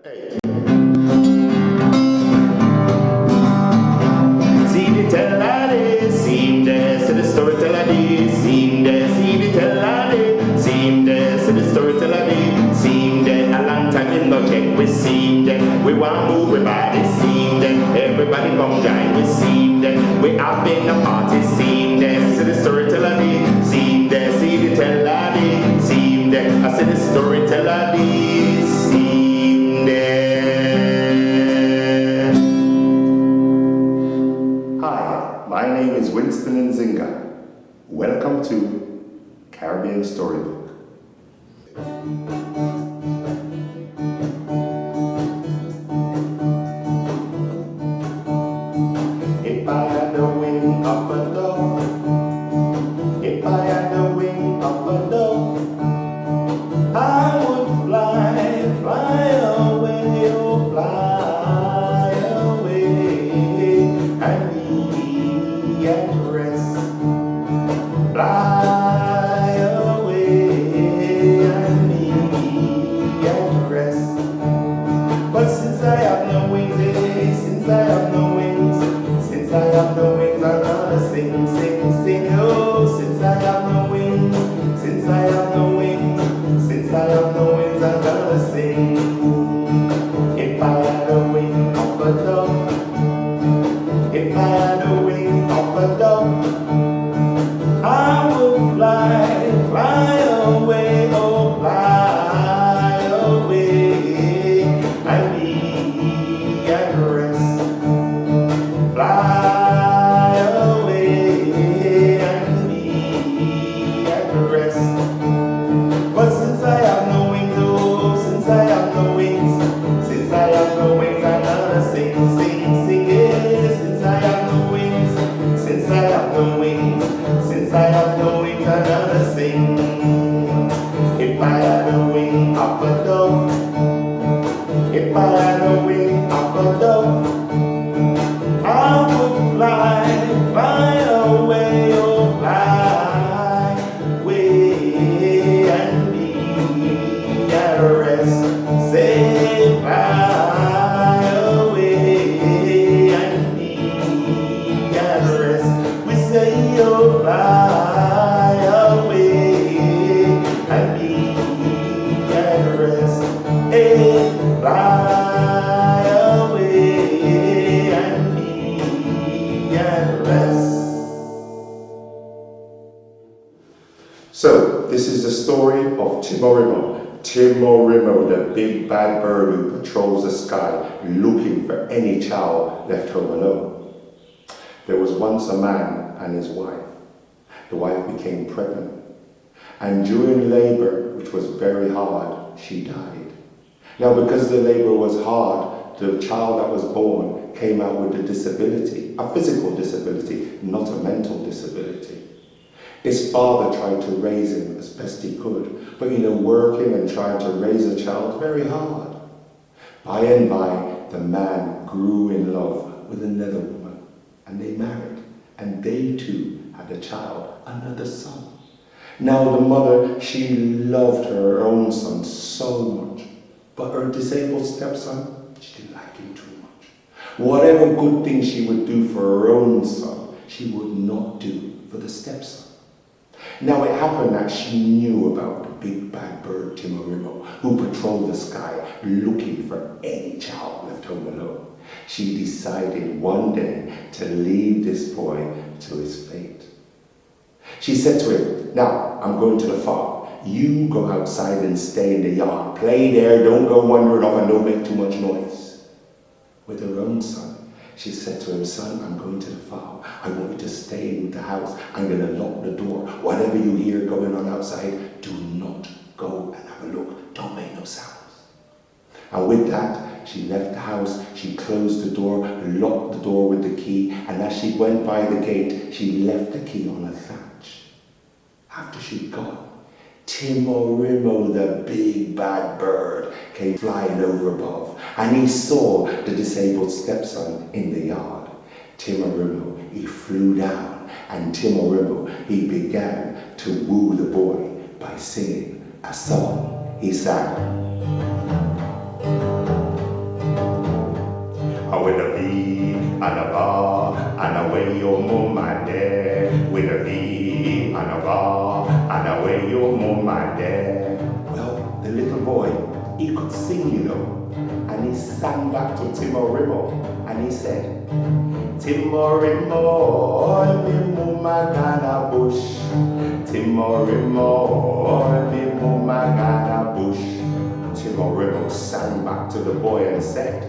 Hey. See the teller day, seem there, see the storyteller day, seem there, see the teller day, seem there, see the storyteller day, seem there, a long time in no check, we seem there, we want move with body, seem there, everybody come join, we seem there, we have been a party, seem there, see the storyteller day, seem there, see the teller day, seem there, I see the storyteller day, seem there. Hi, my name is Winston Nzinga. Welcome to Caribbean Storybook. If I had the wing of a dove, if I had the wing of a dove, I would fly, fly away, oh fly away, and be at rest. Fly away and be at rest. But since I have no wings, since I have no wings, since I have no wings, I'm gonna sing, sing, sing. Oh, since I have no wings, since I have no wings, since I have no wings, I'm gonna sing. If I had a wing of a dove, if I had a wing of a dove, I would fly, fly away, oh fly away, and be at rest. Fly away and be at rest. But since I have no wings, oh, since I have no wings, since I have no wings, I'm gonna sing, sing, sing, yeah. Since I have no wings, since I have no wings, since I have no wings, I'm gonna sing. If I had a wing of a dove, if I had a wing of a dove, I would fly, fly away, oh fly away and be at rest. Say fly away and be at rest. We say oh fly away and be at rest. Hey, fly away and be at rest. So, this is the story of Timorimo. Timorimo, the big bad bird who patrols the sky looking for any child left home alone. There was once a man and his wife. The wife became pregnant, and during labor, which was very hard, she died. Now, because the labor was hard, the child that was born came out with a disability, a physical disability, not a mental disability. His father tried to raise him as best he could, but working and trying to raise a child, very hard. By and by, the man grew in love with another woman, and they married, and they too had a child, another son. Now the mother, she loved her own son so much, but her disabled stepson, she didn't like him too much. Whatever good thing she would do for her own son, she would not do for the stepson. Now it happened that she knew about the big bad bird Timorimo, who patrolled the sky looking for any child left home alone. She decided one day to leave this boy to his fate. She said to him, now I'm going to the farm. You go outside and stay in the yard. Play there, don't go wandering off and don't make too much noise. With her own son, she said to him, son, I'm going to the farm. I want you to stay in the house. I'm going to lock the door. Whatever you hear going on outside, do not go and have a look. Don't make no sounds. And with that, she left the house. She closed the door, locked the door with the key, and as she went by the gate, she left the key on a thatch. After she'd gone, Timorimo, the big bad bird, came flying over above, and he saw the disabled stepson in the yard. Timorimo, he flew down, and Timorimo, he began to woo the boy by singing a song. He sang, little boy, he could sing, you know, and he sang back to Timorimo, and he said, Timorimo, mi mumagana bush. Timorimo, mi mumagana bush. Timorimo sang back to the boy and said,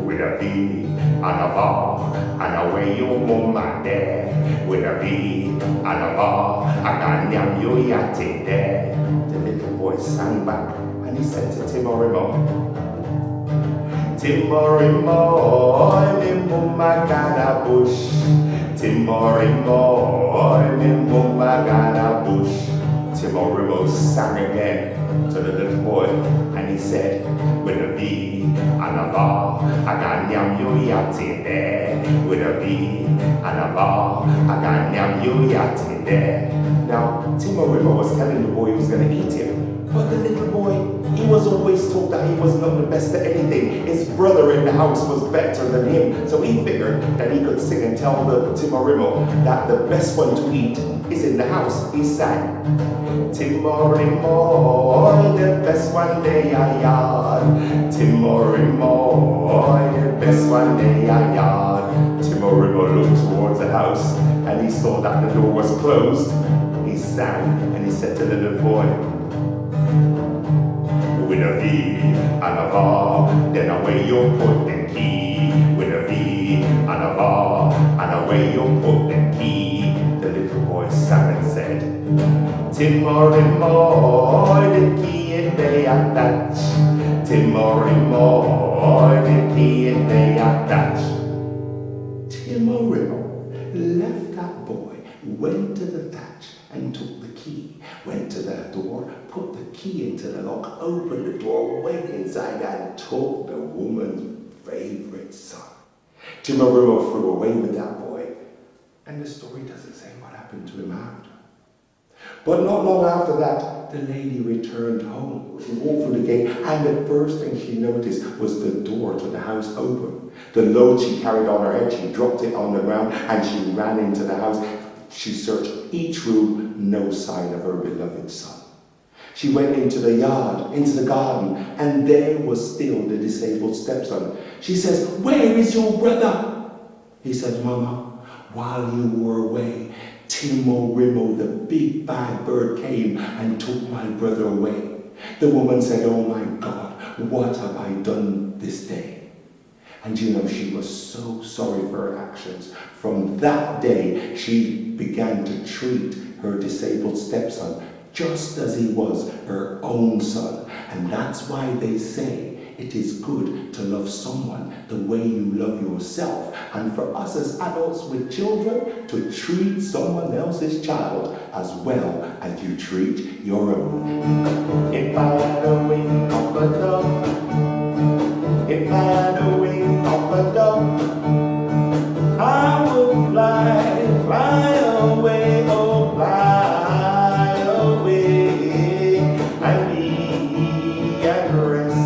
with a V and a bar and away you mumma there. With a V and a bar and a nyam you yati there. The little boy sang back and he said to Timorimo, Timorimo, mi mumagana bush. Timorimo, mi mumagana bush. Timorimo sang again to the little boy and he said, with a V and a bar, I got nyam you yati there. With a V and a bar, I got nyam you yati there. Now, Timorimo was telling the boy he was going to eat him, but the little boy, he was always told that he was not the best at anything. His brother in the house was better than him, so he figured that he could sing and tell the Timorimo that the best one to eat is in the house. He sang, Timorimo, the best one day I yard. Timorimo, the best one day I yard. Timorimo looked towards the house and he saw that the door was closed. He sang and he said to the little boy, with a V and a bar, then away you put the key. With a V and a bar, and away you put the key. The little boy sang and said, Timorimo, the key in the attach. Timorimo, the key in the attach. Timorimo left that boy, went to the thatch and took the key, went to the door, put the key into the lock, opened the door, went inside and took the woman's favorite son. Timorimo flew away with that boy, and the story doesn't say what happened to him after. But not long after that, the lady returned home. She walked through the gate, and the first thing she noticed was the door to the house open. The load she carried on her head, she dropped it on the ground, and she ran into the house. She searched each room, no sign of her beloved son. She went into the yard, into the garden, and there was still the disabled stepson. She says, where is your brother? He says, Mama, while you were away, Timorimo, the big bad bird, came and took my brother away. The woman said, oh my God, what have I done this day? And you know, she was so sorry for her actions. From that day, she began to treat her disabled stepson just as he was her own son. And that's why they say it is good to love someone the way you love yourself. And for us as adults with children, to treat someone else's child as well as you treat your own. If I had a wing of a dove, if I had a wing of a dove, I would fly, fly away, oh fly away, and be at rest.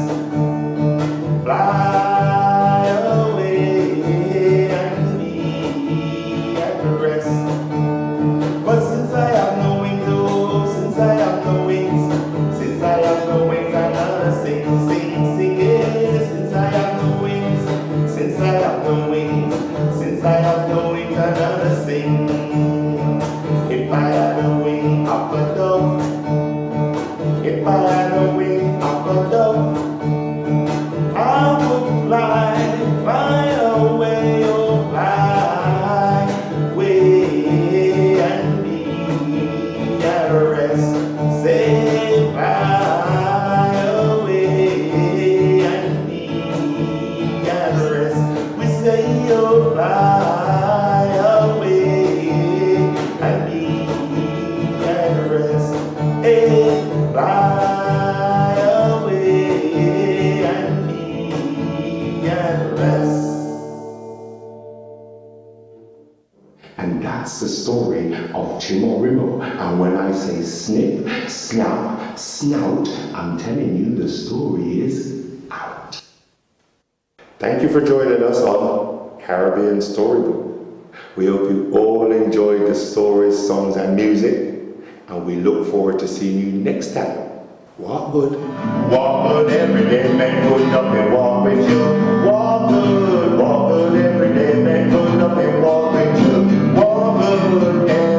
Fly away and be at rest. But since I have no wings, oh, since I have no wings, since I have no wings, I'm gonna sing, sing, sing it. Since I have no wings, since I have no wings, since I have no wings, I'm gonna sing. If I had a wing of a dove, if I had a wing of a dove, I would fly, fly away, oh fly away and be at rest. Say fly away and be at rest. We say oh fly away and be at rest. Hey, fly away and be at rest. And that's the story of Timorimo. And when I say snip, snap, snout, I'm telling you the story is out. Thank you for joining us on Caribbean Storybook. We hope you all enjoyed the stories, songs and music, and we look forward to seeing you next time Walk good. Walk good every day, man, good up and walk with you. Walk good every day, man, good up and walk with you. Walk good